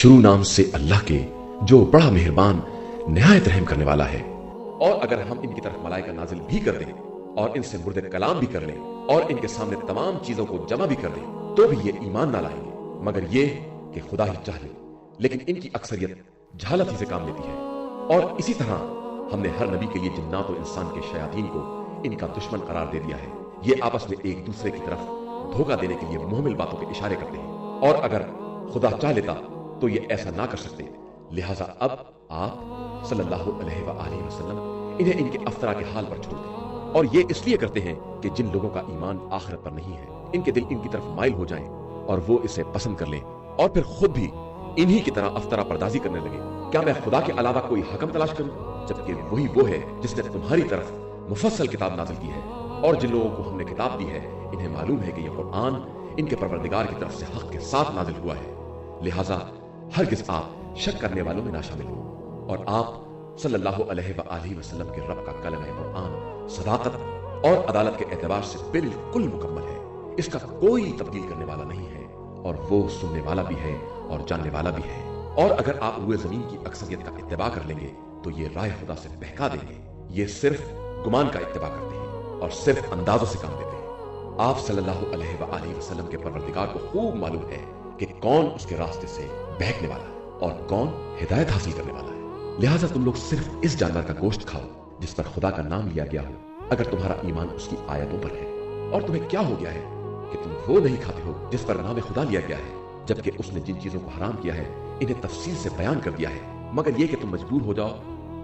शुरू नाम से अल्लाह के जो बड़ा मेहरबान निहायत रहम करने वाला है। और अगर हम इनकी तरफ मलाइका नाजिल भी कर दें और इनसे मुर्दे कलाम भी कर लें और इनके सामने तमाम चीजों को जमा भी कर दें तो भी ये ईमान ना लाएंगे मगर ये कि खुदा ही चाह ले। लेकिन इनकी अक्सरियत झालत ही से काम लेती है। और इसी तरह हमने हर नबी के लिए जिन्नात और इंसान के शयातीन को इनका दुश्मन करार दे दिया है। ये आपस में एक दूसरे की तरफ धोखा देने के लिए मुहमिल बातों के इशारे करते हैं और अगर खुदा चाह लेता तो ये ऐसा ना कर सकते। लिहाजा अब आप सल्लल्लाहु अलैहि वसल्लम इन्हें इनके अफ्तरा के हाल पर छोड़ दें। और ये इसलिए करते हैं कि जिन लोगों का ईमान आखिरत पर नहीं है इनके दिल इनकी तरफ माइल हो जाएं और वो इसे पसंद कर लें और फिर खुद भी इन्हीं की तरह अफ्तरा पर्दाजी करने लगे। क्या मैं खुदा के अलावा कोई हकम तलाश करूं जबकि वही वो है जिसने तुम्हारी तरफ मुफस्सल किताब नाजिल की है। और जिन लोगों को हमने किताब दी है इन्हें मालूम है कि यह कुरान इनके परवरदिगार की तरफ से हक के साथ नाजिल हुआ है। लिहाजा हरगिज़ आप शक करने वालों में ना शामिल हो। और आप सल्लल्लाहु अलैहि वसल्लम के रब का कलम कुरान सदाकत और अदालत के एतबार से बिल्कुल मुकम्मल है। इसका कोई तब्दील करने वाला नहीं है और वो सुनने वाला भी है और जानने वाला भी है। और अगर आप रूए जमीन की अक्सरियत का इत्तिबा कर लेंगे तो ये राय खुदा से बहका देंगे। ये सिर्फ गुमान का इत्तिबा करते हैं और सिर्फ अंदाजों से काम लेते हैं। आप सल्लल्लाहु अलैहि वसल्लम के परवरदिगार को खूब मालूम है कि कौन उसके रास्ते से बहकने वाला है और कौन हिदायत हासिल करने वाला है। लिहाजा तुम लोग सिर्फ इस जानवर का गोश्त खाओ जिस पर खुदा का नाम लिया गया हो अगर तुम्हारा ईमान उसकी आयतों पर है। और तुम्हें क्या हो गया है कि तुम वो नहीं खाते हो जिस पर नाम खुदा लिया गया है जबकि उसने जिन चीजों को हराम किया है इन्हें तफसील से बयान कर दिया है। मगर ये कि तुम मजबूर हो जाओ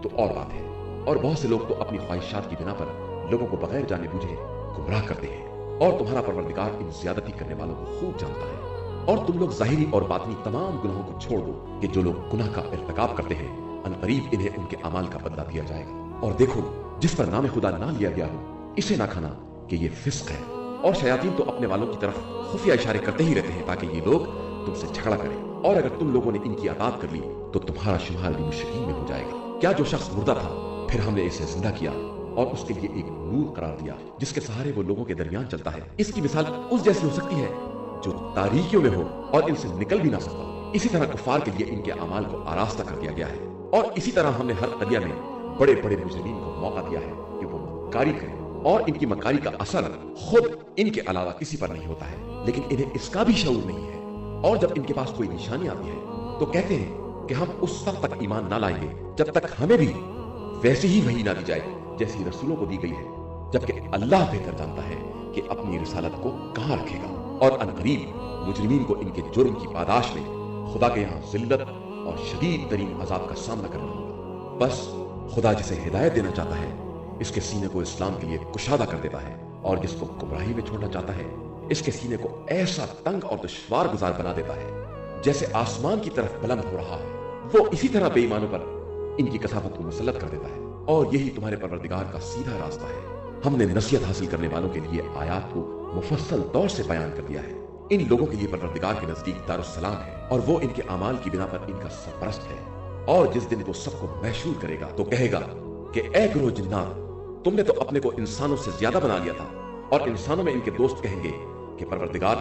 तो और बात है। और बहुत से लोग तो अपनी ख्वाहिशात की बिना पर लोगों को बगैर जाने बूझे गुमराह करते हैं। और तुम्हारा परवरदिगार इन ज्यादती करने वालों को खूब जानता है। और तुम लोग जाहिरी और बातिनी तमाम गुनाहों को छोड़ दो कि जो लोग गुनाह का इर्तिकाब करते हैं अनकरीब इन्हें उनके अमाल का बदला दिया जाएगा। और देखो जिस पर नाम खुदा ना लिया गया हो इसे ना खाना कि ये फिस्क है। और शयातीन तो अपने वालों की तरफ खुफिया इशारे करते ही रहते हैं ताकि ये लोग तुमसे झगड़ा करें। और अगर तुम लोगों ने इनकी अतात कर ली तो तुम्हारा शुमार भी मुश्रिकीन में हो जाएगा। क्या जो शख्स मुर्दा था फिर हमने इसे जिंदा किया और उसके लिए एक नूर करार दिया जिसके सहारे वो लोगों के दरमियान चलता है। इसकी मिसाल उस जैसी हो सकती है जो तारीकियों में हो और इनसे निकल भी ना सकता। इसी तरह कुफार के लिए इनके अमाल को आरास्ता कर दिया गया है। और इसी तरह हमने हर करिया में बड़े बड़े मुजरिमीन को मौका दिया है कि वो मक्कारी करें। और इनकी मक्कारी का असर खुद इनके अलावा किसी पर नहीं होता है लेकिन इन्हें इसका भी शऊर नहीं है। और जब इनके पास कोई निशानी आती है तो कहते हैं कि हम उस वक्त तक ईमान ना लाएंगे जब तक हमें भी वैसी ही वही ना दी जाए जैसी रसूलों को दी गई है। जबकि अल्लाह बेहतर जानता है कि अपनी रिसालत को कहां रखेगा। और अनकरीब मुजरिमीन को इनके जुर्म की पादाश में खुदा के यहाँ जिल्लत और शदीद तरीन अजाब का सामना करना होगा। बस खुदा जिसे हिदायत देना चाहता है इसके सीने को इस्लाम के लिए कुशादा कर देता है और जिसको गुमराही में छोड़ना चाहता है इसके सीने को ऐसा तंग और दुश्वार गुजार बना देता है जैसे आसमान की तरफ बुलंद हो रहा है। वो इसी तरह बेईमानों पर इनकी कसावत को मुसल्लत कर देता है। और यही तुम्हारे परवरदिगार का सीधा रास्ता है। हमने नसीहत हासिल करने वालों के लिए आयात को मुफस्सल तौर से बयान कर दिया है। इन लोगों के लिए परवरदिगार के नजदीक दारुस्सलाम है और वो इनके अमाल की बिना पर इनका सरपरस्त है। और जिस दिन वो सबको महशूर करेगा तो कहेगा कि ए गुरो जिन्नात, तुमने तो अपने को इंसानों से ज्यादा बना लिया था। और इंसानों में इनके दोस्त कहेंगे कि परवरदिगार,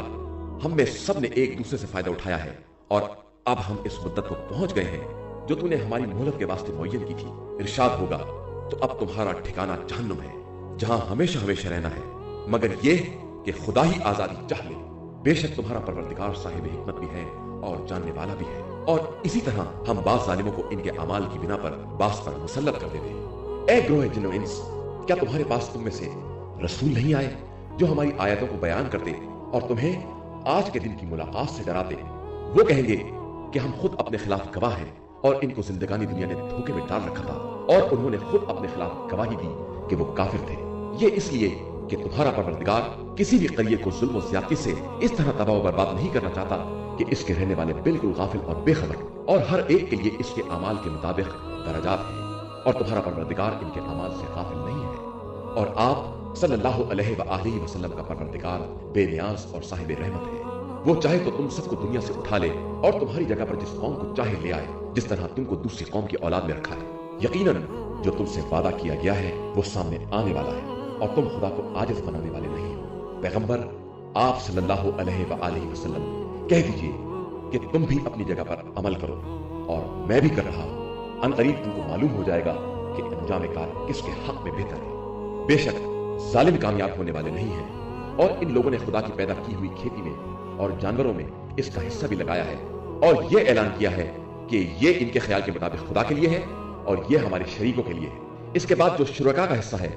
हम में सब ने एक दूसरे से फायदा उठाया है और अब हम इस मुद्दत को पहुंच गए हैं जो तूने हमारी मोहलत के वास्ते मुअय्यन की थी। इरशाद होगा तो अब तुम्हारा ठिकाना जहन्नुम है जहां हमेशा हमेशा रहना है। मगर ये कि खुदा ही आजादी चाह ले। बेशक तुम्हारा परवरदिगार साहिब हिकमत भी है और जानने वाला भी है। और इसी तरह हम बाज़ जालिमों को इनके अमाल की बिना पर बास पर मुसल्लत कर देते हैं। ए ग्रोह जिन्न व इंस, क्या तुम्हारे पास तुम में से रसूल नहीं आए जो हमारी आयतों को बयान करते और तुम्हें आज के दिन की मुलाकात से डराते? वो कहेंगे कि हम खुद अपने खिलाफ गवाह हैं और इनको जिंदगानी दुनिया ने धोखे में डाल रखा था और उन्होंने खुद अपने खिलाफ गवाही दी कि वो काफिर थे। ये इसलिए कि तुम्हारा परवरदिगार किसी भी करिए को जुल्म और ज्यादती से इस तरह तबाह बर्बाद नहीं करना चाहता कि इसके रहने वाले बिल्कुल गाफिल और बेखबर और हर एक के लिए इसके अमाल के मुताबिक दर्जात हैं। और तुम्हारा परवरदिगार इनके अमाल से गाफिल नहीं है। और आप सल्लल्लाहु अलैहि वसल्लम का परवरदिगार बेनियाज और साहिब रहमत है। वो चाहे तो तुम सबको दुनिया से उठा ले और तुम्हारी जगह पर जिस कौम को चाहे ले आए, जिस तरह तुमको दूसरी कौम की औलाद में रखा है। यकीनन जो तुमसे वादा किया गया है वो सामने आने वाला है और तुम खुदा को आजिज बनाने वाले नहीं हो। पैगंबर आप सल्लल्लाहु अलैहि वसल्लम कह दीजिए कि तुम भी अपनी जगह पर अमल करो और मैं भी कर रहा हूं। अनकरीब तुमको मालूम हो जाएगा कि अंजाम कार किसके हक में बेहतर है। बेशक जालिम कामयाब होने वाले नहीं हैं, और इन लोगों ने खुदा की पैदा की हुई खेती में और जानवरों में इसका हिस्सा भी लगाया है और ये ऐलान किया है कि ये इनके ख्याल के मुताबिक खुदा के लिए है और ये हमारे शरीकों के लिए है। इसके बाद जो शुरका का हिस्सा है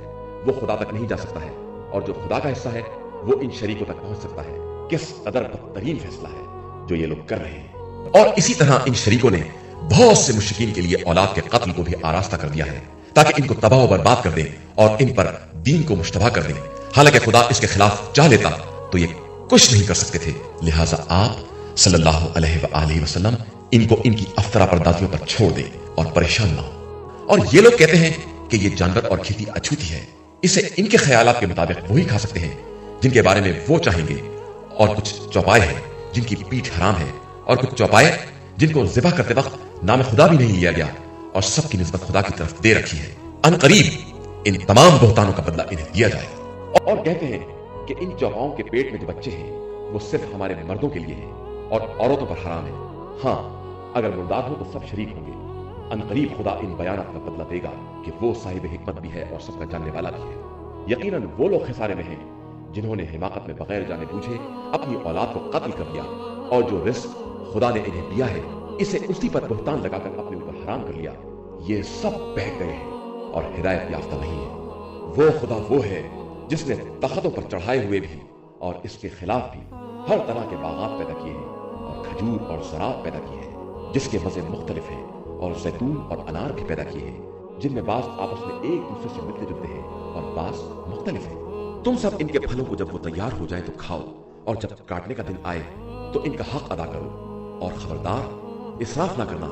वो खुदा तक नहीं जा सकता है, और जो खुदा का हिस्सा है वो इन शरीकों तक पहुंच सकता है। किस कदर बदतरीन फैसला है जो ये लोग कर रहे हैं। और इसी तरह इन शरीकों ने बहुत से मुश्रिकीन के लिए औलाद के कत्ल को भी आरास्ता कर दिया है ताकि इनको तबाह और बर्बाद कर दे और इन पर दीन को मुश्तबा कर दे। हालांकि खुदा इसके खिलाफ चाह लेता तो ये कुछ नहीं कर सकते थे। लिहाजा आप सल्लल्लाहु अलैहि वसल्लम इनको इनकी अफ्तरा पर्दातियों पर छोड़ दे और परेशान ना हो। और ये लोग कहते हैं कि ये जानवर और खेती अछूती है, इसे इनके ख्यालात के मुताबिक वही खा सकते हैं जिनके बारे में वो चाहेंगे, और कुछ चौपाए हैं जिनकी पीठ हराम है, और कुछ चौपाए जिनको ज़िबा करते वक्त नाम खुदा भी नहीं लिया गया और सबकी निस्बत खुदा की तरफ दे रखी है। अनकरीब इन तमाम बहुतानों का बदला इन्हें दिया जाएगा। और कहते हैं कि इन चौपाओं के पेट में जो बच्चे हैं वो सिर्फ हमारे मर्दों के लिए है और औरतों पर हराम है। हाँ, अगर मुर्दार हो तो सब शरीक होंगे। अनकरीब खुदा इन बयानात का बदला देगा कि वो साहिब हिकमत भी है और सबका जानने वाला भी है। यकीनन वो लोग खसारे में हैं जिन्होंने हिमाकत में बगैर जाने बूझे अपनी औलाद को कत्ल कर दिया, और जो रिस्क खुदा ने इन्हें दिया है इसे उसी पर बुहतान लगाकर अपने ऊपर हराम कर लिया। ये सब बह गए हैं और हिदायत याफ्ता नहीं है। वो खुदा वो है जिसने तख्तों पर चढ़ाए हुए भी और इसके खिलाफ भी हर तरह के बागात पैदा किए हैं और खजूर और शराब पैदा की है जिसके मजे मुख्तलिफ हैं, और जैतून और अनार भी पैदा किए हैं जिनमें बास आपस में एक दूसरे से मिलते जुलते हैं और बास मुख्तलिफ हैं। तुम सब इनके फलों को जब वो तैयार हो जाए तो खाओ, और जब काटने का दिन आए तो इनका हक अदा करो। और खबरदार इसराफ ना करना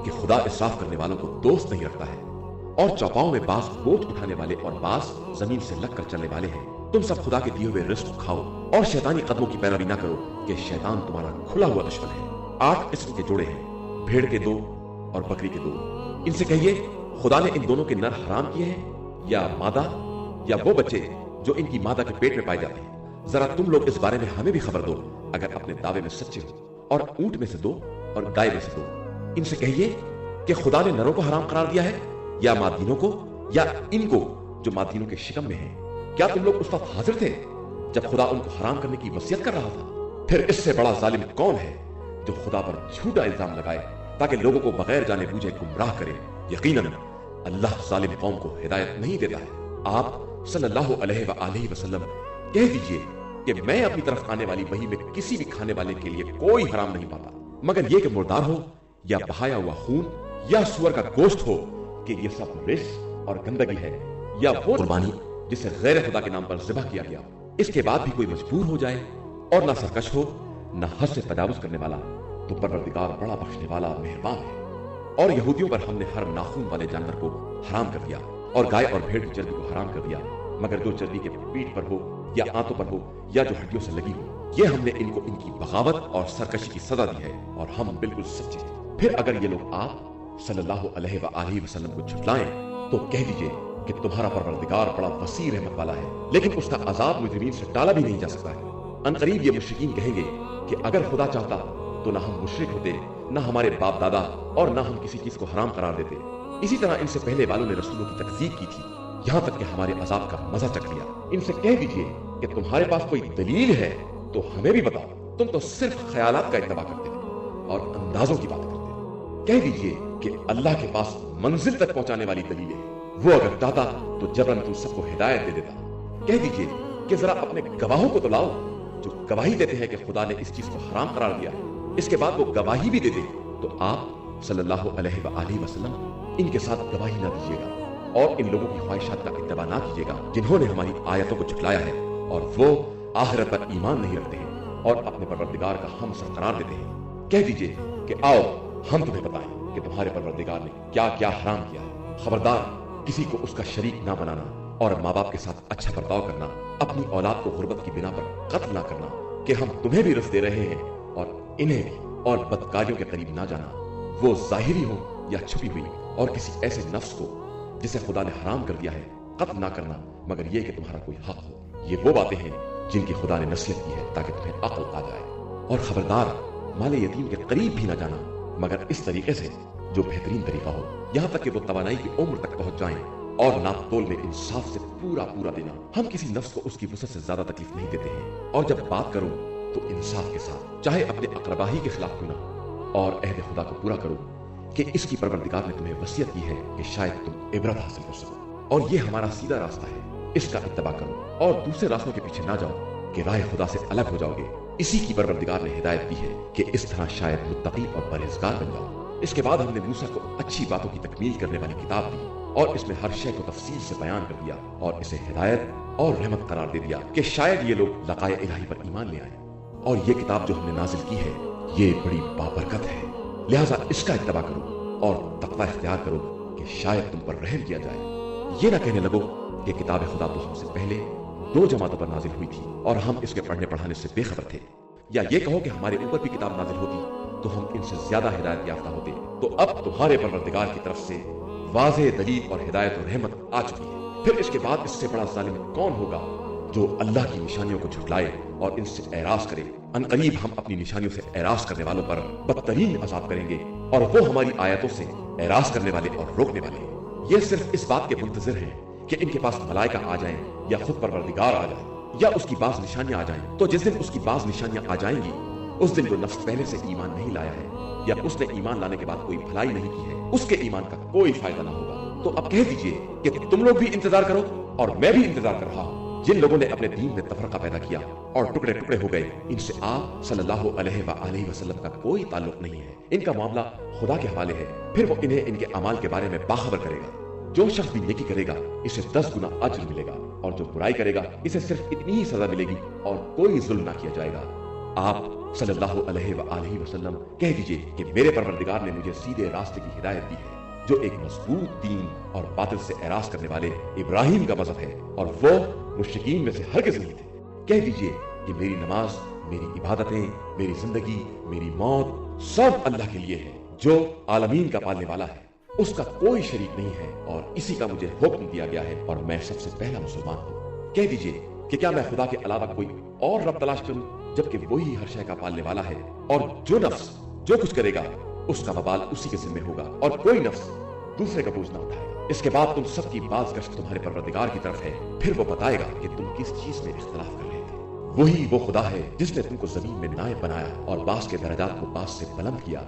कि खुदा इसराफ करने वालों को दोस्त नहीं रखता है। और चौपाओं में बास बोझ उठाने वाले और बास जमीन से लगकर चलने वाले हैं। तुम सब खुदा के दिए हुए रिस्क खाओ और शैतानी कदमों की पैरवी ना करो कि शैतान तुम्हारा खुला हुआ दुश्मन है। 8 किस्म के जोड़े हैं, भेड़ के 2 और बकरी के 2। इनसे कहिए खुदा ने इन दोनों के नर हराम किए हैं या मादा, या वो बच्चे जो इनकी मादा के पेट में पाए जाते हैं। जरा तुम लोग इस बारे में हमें भी खबर दो अगर अपने दावे में सच्चे हो। और ऊंट में से 2 और गाय में से 2। इनसे कहिए कि खुदा ने नरों को हराम करार दिया है या मादीनों को, या इनको जो मादीनों के शिकम में हैं। क्या तुम लोग उस वक्त हाजिर थे जब खुदा उनको हराम करने की वसीयत कर रहा था? फिर इससे बड़ा जालिम कौन है जो खुदा पर झूठा इल्जाम लगाए ताकि लोगों को बगैर जाने बूझे गुमराह करे। यकीनन अल्लाह जालिम कौम को हिदायत नहीं देता है। आप सल्लल्लाहु अलैहि वसल्लम कह दीजिए कि मैं अपनी तरफ आने वाली वही में किसी भी खाने वाले के लिए कोई हराम नहीं पाता, मगर यह कि मुर्दार हो या बहाया हुआ खून या सुअर का गोश्त हो, कि ये सब रिस्क और गंदगी है, या वो कुर्बानी जिसे गैर खुदा के नाम पर ज़िबा किया गया। इसके बाद भी कोई मजबूर हो जाए और ना सरकश हो ना हद से तजावुज करने वाला, तो परवरदिगार बड़ा बख्शने वाला मेहरबान है। और यहूदियों पर हमने हर नाखून वाले जानवर को हराम कर दिया और गाय और भेड़ की चर्बी को हराम कर दिया, मगर जो चर्बी के पीठ पर हो या आंतों पर हो या जो हड्डियों से लगी हो, ये हमने इनको इनकी बगावत और सरकशी की सजा दी है, और हम बिल्कुल सच्चे हैं। फिर अगर ये लोग आप सल्लल्लाहु अलैहि वसल्लम को झुठलाएं तो कह दीजिए कि तुम्हारा परवरदिगार बड़ा वसी रहमत वाला है, लेकिन उसका अजाब मुजरिमीन से टाला भी नहीं जा सकता है। अनकरीब ये मुश्रिकीन कहेंगे कि अगर खुदा चाहता तो ना हम मुशरिक होते, ना हमारे बाप दादा, और ना हम किसी चीज को हराम करार देते। इसी तरह इनसे पहले वालों ने रसूलों की तकज़ीब की थी, यहाँ तक कि हमारे अजाब का मजा चख लिया। इनसे कह दीजिए कि तुम्हारे पास कोई दलील है तो हमें भी बताओ। तुम तो सिर्फ ख्यालात का इत्तबा करते थे और अंदाजों की बात करते। कह दीजिए कि अल्लाह के पास मंजिल तक पहुंचाने वाली दलील है, वो अगर चाहता तो जबरन तुम सबको हिदायत दे देता। कह दीजिए कि जरा अपने गवाहों को तो लाओ जो गवाही देते हैं कि खुदा ने इस चीज को हराम करार दिया। इसके बाद वो गवाही भी देते तो आप सल्लल्लाहु अलैहि वसल्लम इनके साथ गवाही ना दीजिएगा और इन लोगों की ख्वाहिशात का इत्तबा ना कीजिएगा जिन्होंने हमारी आयतों को झुठलाया है और वो आखिरत पर ईमान नहीं रखते हैं और अपने परवरदिगार का हम सर करार देते हैं। कह दीजिए कि आओ हम तुम्हें बताएं कि तुम्हारे परवरदिगार ने क्या क्या हराम किया है। खबरदार किसी को उसका शरीक ना बनाना और माँ बाप के साथ अच्छा बर्ताव करना, अपनी औलाद को गुर्बत की बिना पर कत्ल ना करना कि हम तुम्हें भी रिज़्क़ दे रहे हैं और इन्हें भी, और बदकारियों के करीब ना जाना, वो जाहिरी हो या छुपी हुई, और किसी ऐसे नफ्स को जिसे खुदा ने हराम कर दिया है कत्ल ना करना मगर ये कि तुम्हारा कोई हक हो। ये वो बातें हैं जिनकी खुदा ने नसीहत की है ताकि तुम्हें अक्ल आ जाए। और खबरदार माले यतीम के करीब भी ना जाना, मगर इस तरीके से जो बेहतरीन तरीका हो, यहाँ तक कि वो तवानाई की उम्र तक पहुंच जाएं, और नाप तोल में इंसाफ से पूरा पूरा देना। हम किसी नफ्स को उसकी वसअत से ज्यादा तकलीफ नहीं देते हैं, और जब बात करो तो इंसाफ के साथ, चाहे अपने अकरबाही के खिलाफ क्यों ना, और अहद खुदा को पूरा करो कि इसकी परवरदिगार ने तुम्हें वसीयत की है कि शायद तुम इबरत हासिल कर सको, और ये हमारा सीधा रास्ता है, इसका इत्तबा करो और दूसरे रास्तों के पीछे ना जाओ कि राह खुदा से अलग हो जाओगे। इसी की परवरदिगार ने हिदायत दी है कि इस तरह शायद मुत्तकी और परहेजगार बन जाओ। इसके बाद हमने मूसा को अच्छी बातों की तकमील करने वाली किताब दी, और इसमें हर शय को तफसील से बयान कर दिया, और इसे हिदायत और रहमत करार दे दिया कि शायद ये लोग लकाए इलाही पर ईमान ले आए। और ये किताब जो हमने नाजिल की है, ये बड़ी बाबरकत है, लिहाजा इसका इत्तबा करो और तक़वा इख्तियार करो कि शायद तुम पर रहम किया जाए। ये ना कहने लगो कि किताब खुदा तो हमसे पहले 2 जमातों पर नाजिल हुई थी और हम इसके पढ़ने पढ़ाने से बेखबर थे, या ये कहो कि हमारे ऊपर भी किताब नाजिल होती तो हम इनसे ज्यादा हिदायत याफ्ता होते। तो अब तुम्हारे परवरदिगार की तरफ से वाज़ेह दलील और हिदायत और रहमत आ चुकी है। फिर इसके बाद इससे बड़ा जालिम कौन होगा जो अल्लाह की निशानियों को झुटलाए और इनसे एराज करे। अनकरीब हम अपनी निशानियों से एराज करने वालों पर बदतरीन अज़ाब करेंगे, और वो हमारी आयतों से एराज करने वाले और रोकने वाले ये सिर्फ इस बात के मुंतज़िर हैं कि इनके पास मलाइका आ जाएं, या खुद परवरदिगार आ जाए, या उसकी बाज़ निशानियां आ जाएं। तो जिस दिन उसकी बाज़ निशानियां आ जाएंगी, उस दिन जो नफ्स पहले से ईमान नहीं लाया है, या उसने ईमान लाने के बाद कोई भलाई नहीं की है, उसके ईमान का कोई फायदा ना होगा। तो अब कह दीजिए कि तुम लोग भी इंतजार करो और मैं भी इंतजार कर रहा हूँ। जिन लोगों ने अपने दीन में तफरका पैदा किया और टुकड़े टुकड़े हो गए, इनसे आप सल्लल्लाहु अलैहि वसल्लम का कोई ताल्लुक नहीं है। इनका मामला खुदा के हवाले है, फिर वो इन्हें इनके अमाल के बारे में बाखबर करेगा। जो शख्स भी नेकी करेगा इसे 10 गुना अज्र मिलेगा, और जो बुराई करेगा इसे सिर्फ इतनी ही सजा मिलेगी और कोई जुल्म ना किया जाएगा। आप सल्लल्लाहु अलैहि वसल्लम कह दीजिए कि मेरे परवरदिगार ने मुझे सीधे रास्ते की हिदायत दी है, जो एक मजबूत दीन और बातिल से एराज करने वाले इब्राहिम का मजहब है, और वो मुश्रिकीन में से हरगिज़ नहीं थे। कह दीजिए कि मेरी नमाज, मेरी इबादतें, मेरी जिंदगी, मेरी मौत सब अल्लाह के लिए है, जो आलमीन का पालने वाला है, उसका कोई शरीक नहीं है, और इसी का मुझे हुक्म दिया गया है, और मैं सबसे पहला मुसलमान हूँ। कह दीजिए कि क्या मैं खुदा के अलावा कोई और रब तलाश करूं, जबकि वही हर शय का पालने वाला है, और जो नफ्स जो कुछ करेगा उसका बबाल उसी के जिम्मे होगा, और कोई नफ्स दूसरे का बोझ ना उठाएगा। इसके बाद तुम सबकी बाज़गश्त तुम्हारे परवरदिगार की तरफ है, फिर वो बताएगा कि तुम किस चीज में इख्तलाफ कर रहे थे। वही वो खुदा है जिसने तुमको जमीन में नायब बनाया और बास के दर्जात को बास से बुलंद किया,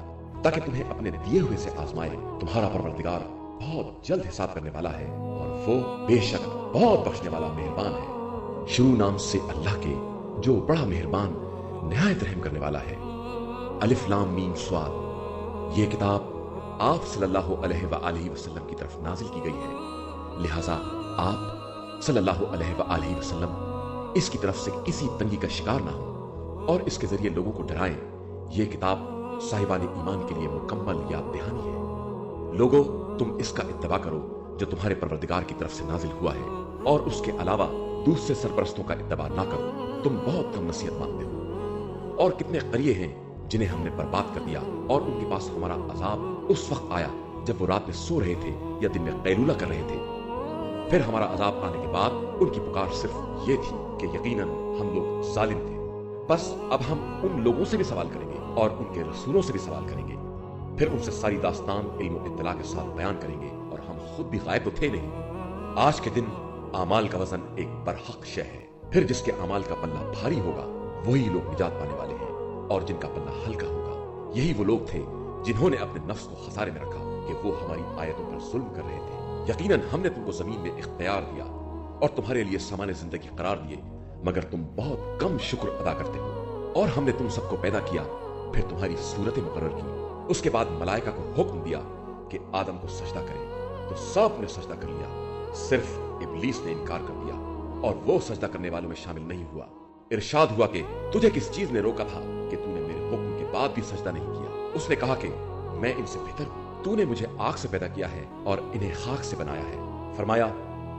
ताकि तुम्हें अपने दिए हुए से आजमाए। तुम्हारा परवरदिगार बहुत जल्द हिसाब करने वाला है, और वो बेशक बहुत बख्शने वाला मेहरबान है। शुरू नाम से अल्लाह के जो बड़ा मेहरबान निहायत रहम करने वाला है। अलिफ लाम मीम स्वाद। ये किताब आप सल्लल्लाहु अलैहि वसल्लम की तरफ नाजिल की गई है, लिहाजा आप सल्लल्लाहु अलैहि वसल्लम इसकी तरफ से किसी तंगी का शिकार ना हो और इसके जरिए लोगों को डराएं। ये किताब साहिबान ईमान के लिए मुकम्मल याद दहानी है। लोगों, तुम इसका इत्तबा करो जो तुम्हारे परवरदिगार की तरफ से नाजिल हुआ है, और उसके अलावा दूसरे सरपरस्तों का इत्तबा ना करो। तुम बहुत कम नसीहत मानते हो। और कितने करिए हैं जिन्हें हमने बर्बाद कर दिया, और उनके पास हमारा अजाब उस वक्त आया जब वो रात में सो रहे थे या दिन में कैलूला कर रहे थे। फिर हमारा अजाब आने के बाद उनकी पुकार सिर्फ ये थी कि यकीनन हम लोग जालिम थे। बस अब हम उन लोगों से भी सवाल करेंगे और उनके रसूलों से भी सवाल करेंगे, फिर उनसे सारी दास्तान इल्म इत्तला के साथ बयान करेंगे, और हम खुद भी गायब तो थे नहीं। आज के दिन आमाल का वजन एक बरहक शय है, फिर जिसके अमाल का पल्ला भारी होगा वही लोग निजात पाने वाले हैं, और जिनका पल्ला हल्का होगा यही वो लोग थे जिन्होंने अपने नफ्स को खसारे में रखा कि वो हमारी आयतों पर जुल्म कर रहे थे। यकीनन हमने तुमको जमीन में इख्तियार दिया और तुम्हारे लिए सामान्य जिंदगी करार दिए, मगर तुम बहुत कम शुक्र अदा करते हो। और हमने तुम सबको पैदा किया, फिर तुम्हारी सूरतें मुकर्रर की, उसके बाद मलाइका को हुक्म दिया कि आदम को सजदा करें, तो सब ने सजदा कर लिया, सिर्फ इब्लीस ने इनकार कर दिया और वो सजदा करने वालों में शामिल नहीं हुआ। इरशाद हुआ कि तुझे किस चीज ने रोका था कि तूने मेरे हुक्म के बाद भी सजदा नहीं किया। उसने कहा कि मैं इनसे बेहतर हूं, तूने मुझे आग से पैदा किया है और इन्हें खाक से बनाया है। फरमाया,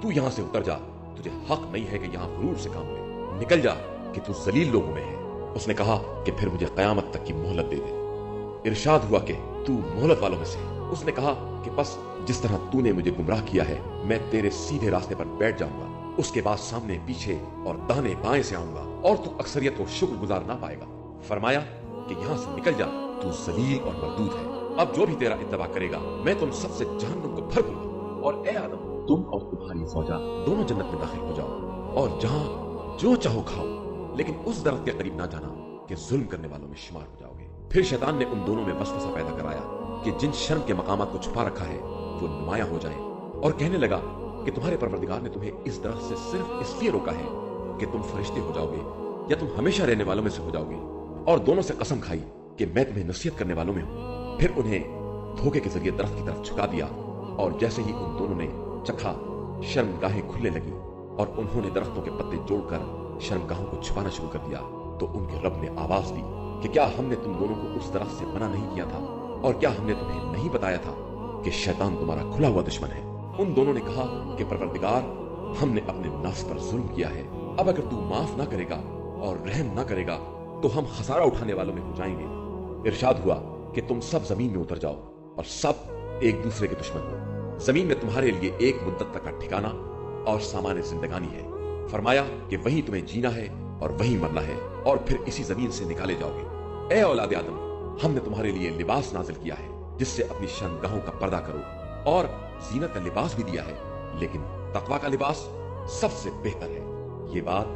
तू यहाँ से उतर जा, तुझे हक नहीं है कि यहाँ गुरूर से काम ले, निकल जा कि तू जलील लोगों में है। उसने कहा कि फिर मुझे कयामत तक की मोहलत दे दे। इरशाद हुआ कि तू मोहलत वालों में से। उसने कहा कि बस जिस तरह तूने मुझे गुमराह किया है, मैं तेरे सीधे रास्ते पर बैठ जाऊंगा, उसके बाद सामने पीछे और दाने बाएं से आऊंगा और तू अक्सरियत को शुक्रगुजार ना पाएगा। फरमाया, کہ یہاں سے نکل جا، تو ذلیل اور مردود ہے۔ اب جو بھی تیرا اتباع کرے گا میں تم سب سے جہنم کو بھر دوں گا، اور اے آدم تم اور تمہاری زوجہ دونوں جنت میں داخل ہو جاؤ اور جہاں جو چاہو کھاؤ، لیکن اس درخت کے قریب نہ جانا کہ ظلم کرنے والوں میں شمار ہو جاؤ گے۔ پھر شیطان نے ان دونوں میں وسوسہ پیدا کرایا کہ جن شرم کے مقامات کو چھپا رکھا ہے وہ نمایاں ہو جائیں، اور کہنے لگا کہ تمہارے پروردگار نے تمہیں اس درخت سے صرف اس لیے روکا ہے کہ تم فرشتے ہو جاؤ گے یا تم ہمیشہ رہنے والوں میں سے ہو جاؤ گے، اور دونوں سے قسم کھائی کہ میں تمہیں نصیحت کرنے والوں میں ہوں۔ پھر انہیں دھوکے کے ذریعے درخت کی طرف جھکا دیا، اور جیسے ہی ان دونوں نے چکھا شرمگاہیں کھلنے لگی، اور انہوں نے درختوں کے پتے جوڑ کر شرمگاہوں کو چھپانا شروع کر دیا۔ تو ان کے رب نے آواز دی کہ کیا ہم نے تم دونوں کو اس درخت سے منع نہیں کیا تھا، اور کیا ہم نے تمہیں نہیں بتایا تھا کہ شیطان تمہارا کھلا ہوا دشمن ہے؟ ان دونوں نے کہا کہ پروردگار ہم نے اپنے نفس پر ظلم کیا ہے، اب اگر تو معاف نہ کرے گا اور رحم نہ کرے گا تو ہم خسارہ اٹھانے والوں میں ہو جائیں گے۔ ارشاد ہوا کہ تم سب زمین میں اتر جاؤ اور سب ایک دوسرے کے دشمن ہو۔ زمین میں تمہارے لیے ایک مدت تک کا ٹھکانہ اور سامان زندگانی ہے۔ فرمایا کہ وہیں تمہیں جینا ہے اور وہیں مرنا ہے، اور پھر اسی زمین سے نکالے جاؤ گے۔ اے اولاد آدم ہم نے تمہارے لیے لباس نازل کیا ہے جس سے اپنی شرمگاہوں کا پردہ کرو، اور زینت کا لباس بھی دیا ہے، لیکن تقویٰ کا لباس سب سے بہتر ہے۔ یہ بات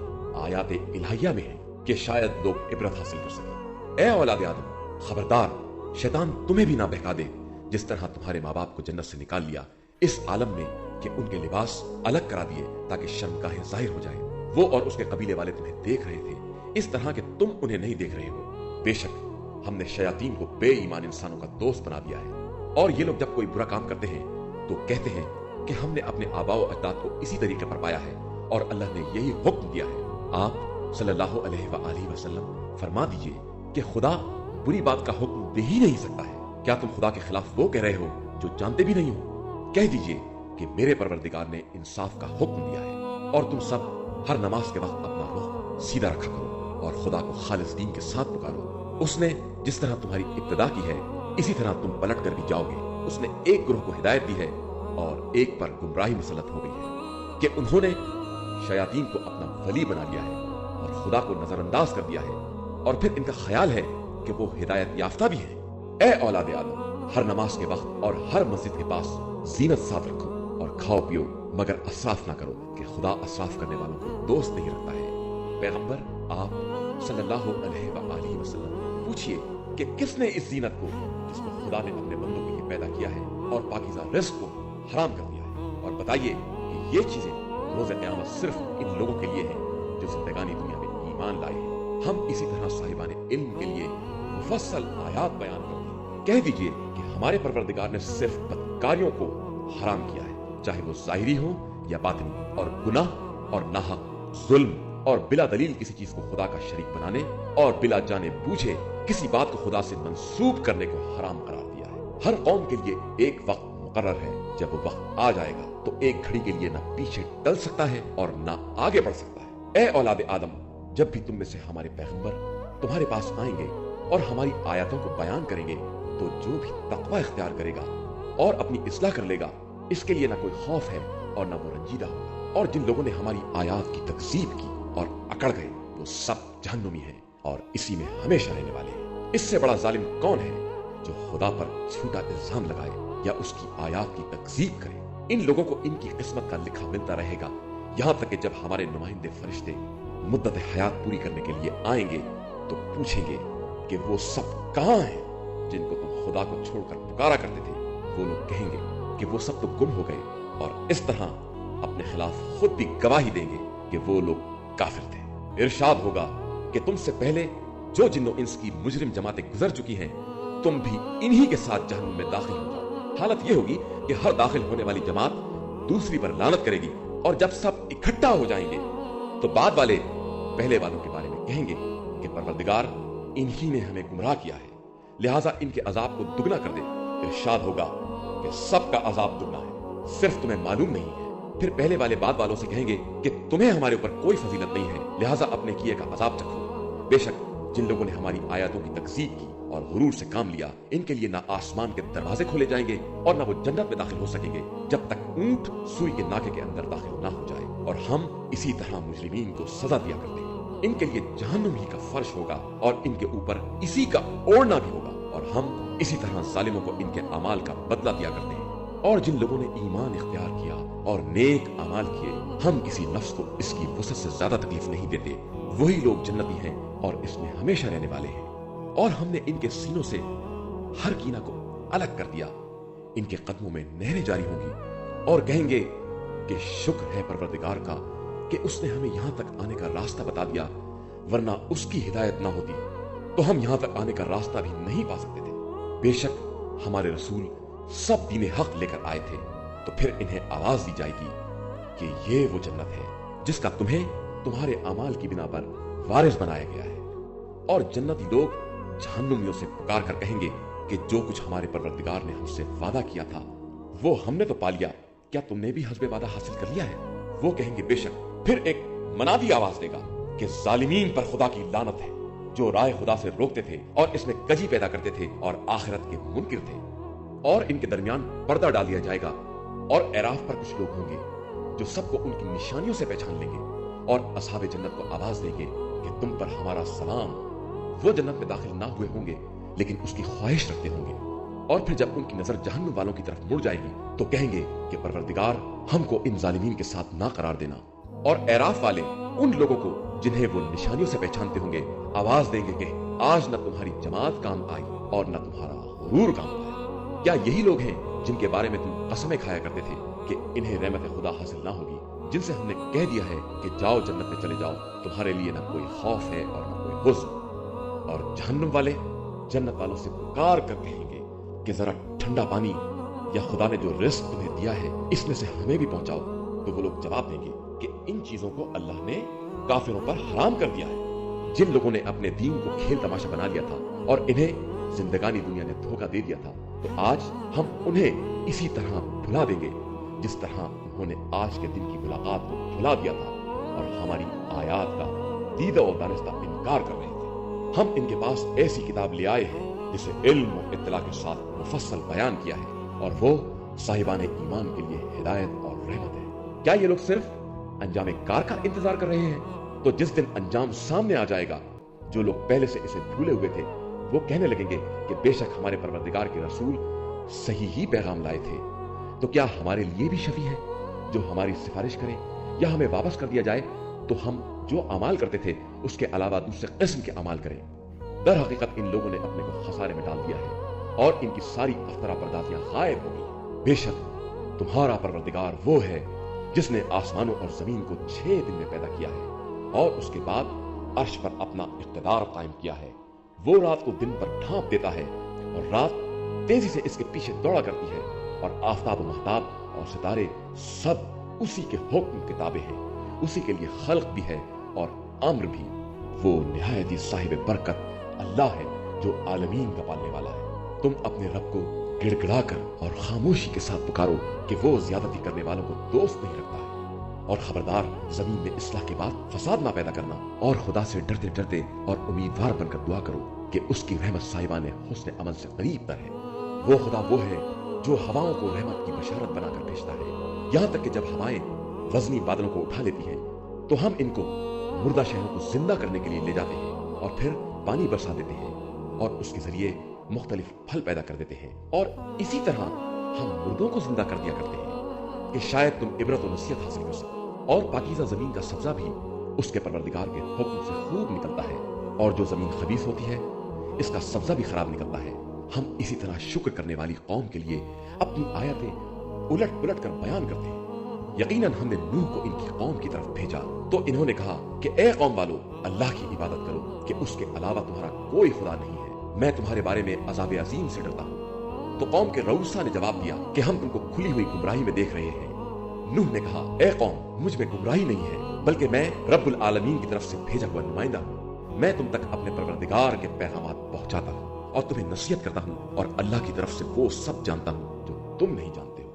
آیات الہیہ میں ہے کہ شاید لوگ عبرت حاصل کر سکیں۔ اے اولاد آدم خبردار شیطان تمہیں بھی نہ بہکا دے جس طرح تمہارے ماں باپ کو جنت سے نکال لیا اس عالم میں کہ ان کے لباس الگ کرا دیے تاکہ شرمگاہیں ظاہر ہو جائیں۔ وہ اور اس کے قبیلے والے تمہیں دیکھ رہے تھے اس طرح کہ تم انہیں نہیں دیکھ رہے ہو۔ بے شک ہم نے شیاطین کو بے ایمان انسانوں کا دوست بنا دیا ہے، اور یہ لوگ جب کوئی برا کام کرتے ہیں تو کہتے ہیں کہ ہم نے اپنے آباء و اجداد کو اسی طریقے پر پایا ہے اور اللہ نے یہی حکم دیا ہے۔ آپ صلی اللہ علیہ وآلہ وسلم فرما دیجئے کہ خدا بری بات کا حکم دے ہی نہیں سکتا ہے۔ کیا تم خدا کے خلاف وہ کہہ رہے ہو جو جانتے بھی نہیں ہو؟ کہہ دیجئے کہ میرے پروردگار نے انصاف کا حکم دیا ہے، اور تم سب ہر نماز کے وقت اپنا رخ سیدھا رکھا کرو اور خدا کو خالص دین کے ساتھ پکارو۔ اس نے جس طرح تمہاری ابتدا کی ہے اسی طرح تم پلٹ کر بھی جاؤ گے۔ اس نے ایک گروہ کو ہدایت دی ہے اور ایک پر گمراہی مسلط ہو گئی ہے کہ انہوں نے شیاطین کو اپنا ولی بنا لیا ہے اور خدا کو نظر انداز کر دیا ہے، اور پھر ان کا خیال ہے کہ وہ ہدایت یافتہ بھی ہیں۔ اے اولاد آدم ہر نماز کے وقت اور ہر مسجد کے پاس زینت ساتھ رکھو اور کھاؤ پیو، مگر اسراف نہ کرو کہ خدا اسراف کرنے والوں کو دوست نہیں رکھتا ہے۔ پیغمبر آپ صلی اللہ علیہ وآلہ وسلم پوچھئے کہ کس نے اس زینت کو جس کو خدا نے اپنے بندوں کے لیے پیدا کیا ہے اور پاکیزہ رزق کو حرام کر دیا ہے، اور بتائیے کہ یہ چیزیں روز قیامت صرف ان لوگوں کے لیے ہیں جو زندگانی دنیا میں ایمان لائے ہیں۔ ہم اسی طرح صاحبان علم کے لیے مفصل آیات بیان کرتے ہیں۔ کہہ دیجئے کہ ہمارے پروردگار نے صرف بدکاریوں کو حرام کیا ہے، چاہے وہ ظاہری ہو یا باطنی، اور گناہ اور ناحق ظلم اور بلا دلیل کسی چیز کو خدا کا شریک بنانے اور بلا جانے بوجھے کسی بات کو خدا سے منسوب کرنے کو حرام قرار دیا ہے۔ ہر قوم کے لیے ایک وقت مقرر ہے، جب وہ وقت آ جائے گا تو ایک گھڑی کے لیے نہ پیچھے ٹل سکتا ہے اور نہ آگے بڑھ سکتا ہے۔ اے اولاد آدم جب بھی تم میں سے ہمارے پیغمبر تمہارے پاس آئیں گے اور ہماری آیاتوں کو بیان کریں گے تو جو بھی تقوی اختیار کرے گا اور اپنی اصلاح کر لے گا اس کے لیے نہ کوئی خوف ہے اور نہ وہ رنجیدہ ہوگا، اور جن لوگوں نے ہماری آیات کی تکذیب کی اور اکڑ گئے وہ سب جہنمی ہیں اور اسی میں ہمیشہ رہنے والے ہیں۔ اس سے بڑا ظالم کون ہے جو خدا پر جھوٹا الزام لگائے یا اس کی آیات کی تکذیب کرے؟ ان لوگوں کو ان کی قسمت کا لکھا ملتا رہے گا یہاں تک کہ جب ہمارے نمائندے فرشتے مدت حیات پوری کرنے کے لیے آئیں گے تو پوچھیں گے کہ وہ سب کہاں ہیں جن کو تم خدا کو چھوڑ کر پکارا کرتے تھے؟ وہ لوگ کہیں گے کہ وہ سب تو گم ہو گئے، اور اس طرح اپنے خلاف خود بھی گواہی دیں گے کہ وہ لوگ کافر تھے۔ ارشاد ہوگا کہ تم سے پہلے جو جن و انس کی مجرم جماعتیں گزر چکی ہیں تم بھی انہی کے ساتھ جہنم میں داخل ہو جاؤ۔ حالت یہ ہوگی کہ ہر داخل ہونے والی جماعت دوسری پر لعنت کرے گی، اور جب سب اکٹھا ہو جائیں گے تو بعد والے پہلے والوں کے بارے میں کہیں گے کہ پروردگار انہی نے ہمیں گمراہ کیا ہے، لہٰذا ان کے عذاب کو دگنا کر دے۔ ارشاد ہوگا کہ سب کا عذاب دگنا ہے، صرف تمہیں معلوم نہیں ہے۔ پھر پہلے والے بعد والوں سے کہیں گے کہ تمہیں ہمارے اوپر کوئی فضیلت نہیں ہے، لہٰذا اپنے کیے کا عذاب چکھو۔ بے شک جن لوگوں نے ہماری آیاتوں کی تکذیب کی اور غرور سے کام لیا ان کے لیے نہ آسمان کے دروازے کھولے جائیں گے اور نہ وہ جنت میں داخل ہو سکیں گے جب تک اونٹ سوئی کے ناکے کے اندر داخل نہ ہو جائے، اور ہم اسی طرح مجرمین کو سزا دیا کرتے ہیں۔ इनके लिए जहन्नुम ही का फर्श होगा और इनके ऊपर इसी का ओढ़ना भी होगा। और हम इसी तरह जालिमों को इनके अमाल का बदला दिया करते हैं। और जिन लोगों ने ईमान इख्तियार किया और नेक अमाल किए, हम किसी नफ्स को इसकी वसअत से ज्यादा तकलीफ नहीं देते। वही लोग जन्नती हैं और इसमें हमेशा रहने वाले हैं। और हमने इनके सीनों से हर कीना को अलग कर दिया। इनके कदमों में नहरें जारी होंगी और कहेंगे कि शुक्र है परवरदिगार का कि उसने हमें यहां तक आने का रास्ता बता दिया, वरना उसकी हिदायत ना होती तो हम यहां तक आने का रास्ता भी नहीं पा सकते थे। बेशक हमारे रसूल सब दीन हक लेकर आए थे। तो फिर इन्हें आवाज दी जाएगी कि ये वो जन्नत है जिसका तुम्हें तुम्हारे अमाल की बिना पर वारिस बनाया गया है। और जन्नती लोग जहन्नुमियों से पुकार कर कहेंगे कि जो कुछ हमारे परवरदिगार ने हमसे वादा किया था वो हमने तो पा लिया, क्या तुमने भी हस्बे वादा हासिल कर लिया है? वो कहेंगे बेशक। फिर एक मनादी आवाज देगा कि जालिमीन पर खुदा की लानत है, जो राय खुदा से रोकते थे और इसमें कजी पैदा करते थे और आखिरत के मुनकिर थे। और इनके दरमियान पर्दा डाल दिया जाएगा और एराफ पर कुछ लोग होंगे जो सबको उनकी निशानियों से पहचान लेंगे और असहाबे जन्नत को आवाज देंगे कि तुम पर हमारा सलाम। वो जन्नत में दाखिल ना हुए होंगे लेकिन उसकी ख्वाहिश रखते होंगे। और फिर जब उनकी नजर जहन्नुम वालों की तरफ मुड़ जाएगी तो कहेंगे कि परवरदिगार हमको इन जालिमीन के साथ ना करार देना। और एराफ वाले उन लोगों को जिन्हें वो निशानियों से पहचानते होंगे आवाज देंगे कि आज न तुम्हारी जमात काम आई और न तुम्हारा गुरूर काम आया। क्या यही लोग हैं जिनके बारे में तुम कसमें खाया करते थे कि इन्हें रहमत खुदा हासिल ना होगी, जिनसे हमने कह दिया है कि जाओ जन्नत में चले जाओ, तुम्हारे लिए न कोई खौफ है और न कोई हुज़्न। और जहन्नुम वाले जन्नत वालों से पुकार कर कहेंगे कि जरा ठंडा पानी या खुदा ने जो रिस्क तुम्हें दिया है इसमें से हमें भी पहुंचाओ। तो वो लोग जवाब देंगे कि इन चीजों को अल्लाह ने काफिरों पर हराम कर दिया है। जिन लोगों ने अपने दीन को खेल तमाशा बना लिया था और इन्हें जिंदगानी दुनिया ने धोखा दे दिया था, तो आज हम उन्हें इसी तरह भुला देंगे जिस तरह उन्होंने आज के दिन की मुलाकात को भुला दिया था और हमारी आयात का दीदा और दानिस्ता इनकार कर रहे थे। हम इनके पास ऐसी किताब ले आए हैं जिसे इल्म और इत्तला के साथ मुफस्सल बयान किया है और वो साहिबान ईमान के लिए हिदायत और रहमत है। क्या ये लोग सिर्फ अंजाम कार का इंतजार कर रहे हैं? तो जिस दिन अंजाम सामने आ जाएगा, जो लोग पहले से इसे भूले हुए थे वो कहने लगेंगे कि बेशक हमारे परवरदिगार के रसूल सही ही पैगाम लाए थे। तो क्या हमारे लिए भी शफी है जो हमारी सिफारिश करें, या हमें वापस कर दिया जाए तो हम जो अमाल करते थे उसके अलावा दूसरे किस्म के अमाल करें? दर हकीकत इन लोगों ने अपने को खसारे में डाल दिया है और इनकी सारी अख्तरा पर्दातियां गायब हो गई। बेशक तुम्हारा परवरदिगार वो है जिसने आसमानों और जमीन को 6 दिन में पैदा किया है और उसके बाद अर्श पर अपना इख्तिदार कायम किया है। वो रात को दिन पर ढांप देता है और रात तेजी से इसके पीछे दौड़ा करती है और आफताब महताब और सितारे सब उसी के हुक्म के ताबे हैं। उसी के लिए खल्क भी है और अम्र भी। वो निहायत ही साहिब बरकत अल्लाह है जो आलमीन का पालने वाला है। तुम अपने रब को गिड़गिड़ाकर और खामोशी के साथ पुकारो कि वो ज्यादती करने वालों को दोस्त नहीं रखता है। और खबरदार जमीन में इस्लाह के बाद फसाद ना पैदा करना और खुदा से डरते डरते और उम्मीदवार बनकर दुआ करो कि उसकी रहमत साहिबाने हुस्न अमल से करीब तर है। वो खुदा वो है जो हवाओं को रहमत की बशारत बनाकर भेजता है, यहाँ तक कि जब हवाएं वजनी बादलों को उठा लेती हैं तो हम इनको मुर्दा शहरों को जिंदा करने के लिए ले जाते हैं और फिर पानी बरसा देते हैं और उसके जरिए मुख्तलिफ फल पैदा कर देते हैं। और इसी तरह हम मुर्दों को जिंदा कर दिया करते हैं कि शायद तुम इबरत और नसीहत हासिल कर सको। और पाकीज़ा जमीन का सब्जा भी उसके परवरदिगार के हुक्म से खूब निकलता है और जो जमीन खबीस होती है इसका सब्जा भी खराब निकलता है। हम इसी तरह शुक्र करने वाली कौम के लिए अपनी आयतें उलट पुलट कर बयान करते हैं। यकीनन हमने नूह को इनकी कौम की तरफ भेजा तो इन्होंने कहा कि ए कौम वालों, अल्लाह की इबादत करो कि उसके अलावा तुम्हारा कोई खुदा नहीं है। मैं तुम्हारे बारे में अज़ाब अज़ीम से डरता हूँ। तो कौम के रऊसा ने जवाब दिया कि हम तुमको खुली हुई गुमराही में देख रहे हैं। नूह ने कहा, ए कौम, मुझ में गुमराही नहीं है, बल्कि मैं रब्बुल आलमीन की तरफ से भेजा हुआ नुमाइंदा हूँ। मैं तुम तक अपने परवरदिगार के पैगामात पहुंचाता हूँ और तुम्हें नसीहत करता हूँ और अल्लाह की तरफ से वो सब जानता हूँ जो तुम नहीं जानते हो।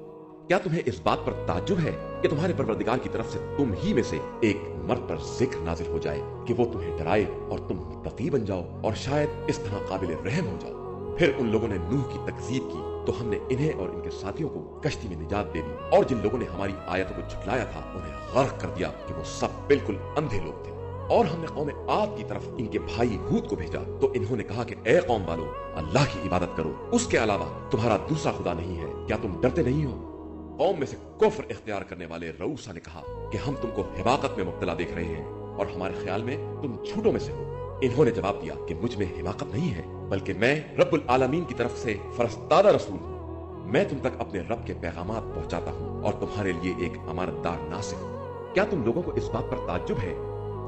क्या तुम्हें इस बात पर ताज्जुब है कि तुम्हारे परवरदिगार की तरफ से तुम ही में से एक मर्द पर जिक्र नाजिल हो जाए कि वो तुम्हें डराए और तुम मुत्तकी बन जाओ और शायद इस तरह काबिल रहम हो जाओ। फिर उन लोगों ने नूह की तकजीब की तो हमने इन्हें और इनके साथियों को कश्ती में निजात दे दी। और जिन लोगों ने हमारी आयतों को झुठलाया था उन्हें गर्क कर दिया कि वो सब बिल्कुल अंधे लोग थे। اور ہم نے قوم عاد کی طرف ان کے بھائی ہود کو بھیجا تو انہوں نے کہا کہ اے قوم والو، اللہ کی عبادت کرو، اس کے علاوہ تمہارا دوسرا خدا نہیں ہے، کیا تم ڈرتے نہیں ہو؟ قوم میں سے کفر اختیار کرنے والے رؤوسا نے کہا کہ ہم تم کو حماقت میں مبتلا دیکھ رہے ہیں اور ہمارے خیال میں تم جھوٹوں میں سے ہو۔ انہوں نے جواب دیا کہ مجھ میں حماقت نہیں ہے، بلکہ میں رب العالمین کی طرف سے فرستادہ رسول ہوں۔ میں تم تک اپنے رب کے پیغامات پہنچاتا ہوں اور تمہارے لیے ایک امانت دار ناصح ہوں۔ کیا تم لوگوں کو اس بات پر تعجب ہے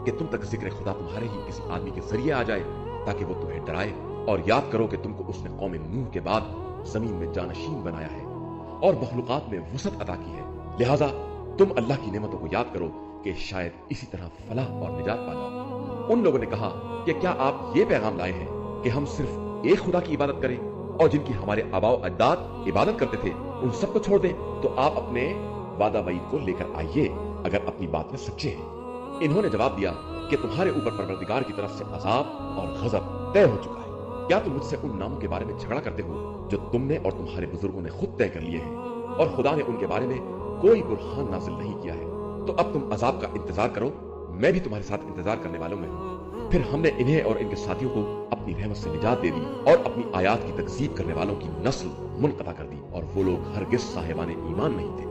کہ تم تک ذکر خدا تمہارے ہی کسی آدمی کے ذریعے آ جائے تاکہ وہ تمہیں ڈرائے؟ اور یاد کرو کہ تم کو اس نے قوم نوح کے بعد زمین میں جانشین بنایا ہے اور مخلوقات میں وسعت عطا کی ہے، لہٰذا تم اللہ کی نعمتوں کو یاد کرو کہ شاید اسی طرح فلاح اور نجات پا جاؤ۔ ان لوگوں نے کہا کہ کیا آپ یہ پیغام لائے ہیں کہ ہم صرف ایک خدا کی عبادت کریں اور جن کی ہمارے آباء و اجداد عبادت کرتے تھے ان سب کو چھوڑ دیں؟ تو آپ اپنے وعدہ وعید کو لے کر آئیے اگر اپنی بات میں سچے ہیں۔ انہوں نے جواب دیا کہ تمہارے اوپر پروردگار کی طرف سے عذاب اور غضب طے ہو چکا ہے۔ کیا تم مجھ سے ان ناموں کے بارے میں جھگڑا کرتے ہو جو تم نے اور تمہارے بزرگوں نے خود طے کر لیے ہیں، اور خدا نے ان کے بارے میں کوئی برہان نازل نہیں کیا ہے؟ تو اب تم عذاب کا انتظار کرو، میں بھی تمہارے ساتھ انتظار کرنے والوں میں ہوں۔ پھر ہم نے انہیں اور ان کے ساتھیوں کو اپنی رحمت سے نجات دے دی اور اپنی آیات کی تکذیب کرنے والوں کی نسل منقطع کر دی، اور وہ لوگ ہرگز صاحبان ایمان نہیں تھے۔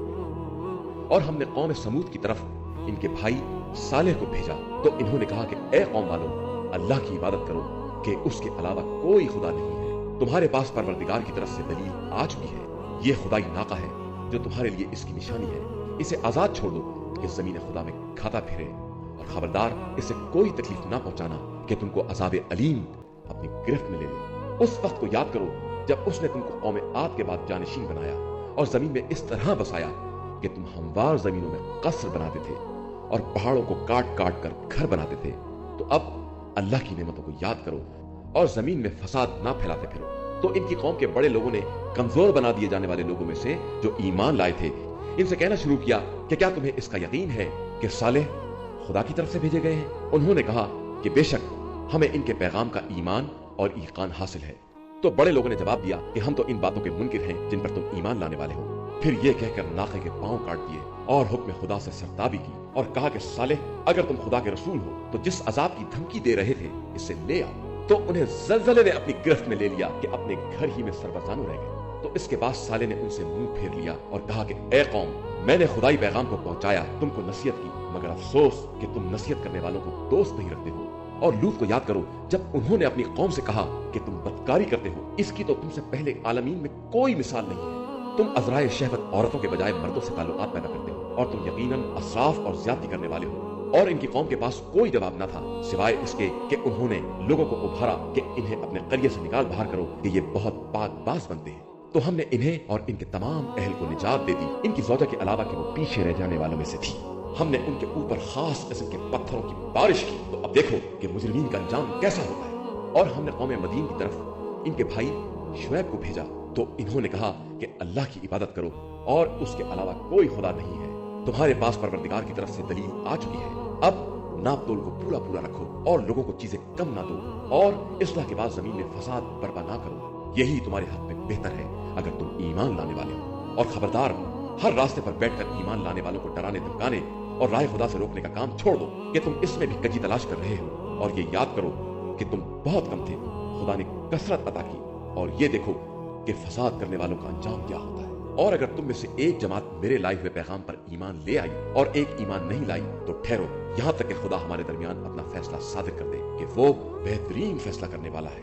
اور ہم نے قوم سمود کی طرف ان کے بھائی صالح کو بھیجا تو انہوں نے کہا کہ اے قوم والو، اللہ کی عبادت کرو کہ اس کے علاوہ کوئی خدا نہیں ہے۔ تمہارے پاس پروردگار کی طرف سے دلیل آ چکی ہے، یہ خدائی ناقہ ہے جو تمہارے لیے اس کی نشانی ہے۔ اسے آزاد چھوڑ دو کہ زمین خدا میں کھاتا پھرے، اور خبردار اسے کوئی تکلیف نہ پہنچانا کہ تم کو عذاب علیم اپنی گرفت میں لے لے۔ اس وقت کو یاد کرو جب اس نے تم کو قوم عاد کے بعد جانشین بنایا اور زمین میں اس طرح بسایا کہ تم ہموار زمینوں میں قصر بناتے تھے اور پہاڑوں کو کاٹ کاٹ کر گھر بناتے تھے۔ تو اب اللہ کی نعمتوں کو یاد کرو اور زمین میں فساد نہ پھیلاتے پھرو۔ تو ان کی قوم کے بڑے لوگوں نے کمزور بنا دیے جانے والے لوگوں میں سے جو ایمان لائے تھے ان سے کہنا شروع کیا کہ کیا تمہیں اس کا یقین ہے کہ صالح خدا کی طرف سے بھیجے گئے ہیں؟ انہوں نے کہا کہ بے شک ہمیں ان کے پیغام کا ایمان اور ایقان حاصل ہے۔ تو بڑے لوگوں نے جواب دیا کہ ہم تو ان باتوں کے منکر ہیں جن پر تم ایمان لانے والے ہو۔ پھر یہ کہہ کر ناقے کے پاؤں کاٹ دیے اور حکم خدا سے سرتابی کی اور کہا کہ صالح اگر تم خدا کے رسول ہو تو جس عذاب کی دھمکی دے رہے تھے اسے لے آؤ۔ تو انہیں زلزلے نے اپنی گرفت میں لے لیا کہ اپنے گھر ہی میں سربزانو رہ گئے۔ تو اس کے بعد صالح نے ان سے منہ پھیر لیا اور کہا کہ اے قوم، میں نے خدائی پیغام کو پہنچایا، تم کو نصیحت کی، مگر افسوس کہ تم نصیحت کرنے والوں کو دوست نہیں رکھتے ہو۔ اور لوط کو یاد کرو جب انہوں نے اپنی قوم سے کہا کہ تم بدکاری کرتے ہو، اس کی تو تم سے پہلے عالمین میں کوئی مثال نہیں ہے۔ تم ازرائے شہوت عورتوں کے بجائے مردوں سے تعلقات پیدا کرتے ہو، اور تم یقیناً اسراف اور زیادتی کرنے والے ہو۔ اور ان کی قوم کے پاس کوئی جواب نہ تھا سوائے اس کے کہ انہوں نے لوگوں کو ابھارا کہ انہیں اپنے قریے سے نکال باہر کرو کہ یہ بہت پاک باز بنتے ہیں۔ تو ہم نے انہیں اور ان کے تمام اہل کو نجات دے دی، ان کی زوجہ کے علاوہ کہ وہ پیچھے رہ جانے والوں میں سے تھی۔ ہم نے ان کے اوپر خاص قسم کے پتھروں کی بارش کی، تو اب دیکھو کہ مجرمین کا انجام کیسا ہوتا ہے۔ اور ہم نے قوم مدین کی طرف ان کے بھائی شعیب کو بھیجا تو انہوں نے کہا کہ اللہ کی عبادت کرو اور اس کے علاوہ کوئی خدا نہیں ہے۔ تمہارے پاس پروردگار کی طرف سے دلیل آ چکی ہے، اب ناپ تول کو پورا پورا رکھو اور لوگوں کو چیزیں کم نہ دو، اور اصلاح کے بعد زمین میں فساد برپا نہ کرو، یہی تمہارے حق میں بہتر ہے اگر تم ایمان لانے والے ہو۔ اور خبردار، ہر راستے پر بیٹھ کر ایمان لانے والوں کو ڈرانے دھمکانے اور راہ خدا سے روکنے کا کام چھوڑ دو کہ تم اس میں بھی کجی تلاش کر رہے ہو، اور یہ یاد کرو کہ تم بہت کم تھے، خدا نے کثرت عطا کی، اور یہ دیکھو کہ فساد کرنے والوں کا انجام کیا ہوتا ہے۔ اور اگر تم میں سے ایک جماعت میرے لائے ہوئے پیغام پر ایمان لے آئی اور ایک ایمان نہیں لائی تو ٹھہرو یہاں تک کہ خدا ہمارے درمیان اپنا فیصلہ صادر کر دے کہ وہ بہترین فیصلہ کرنے والا ہے۔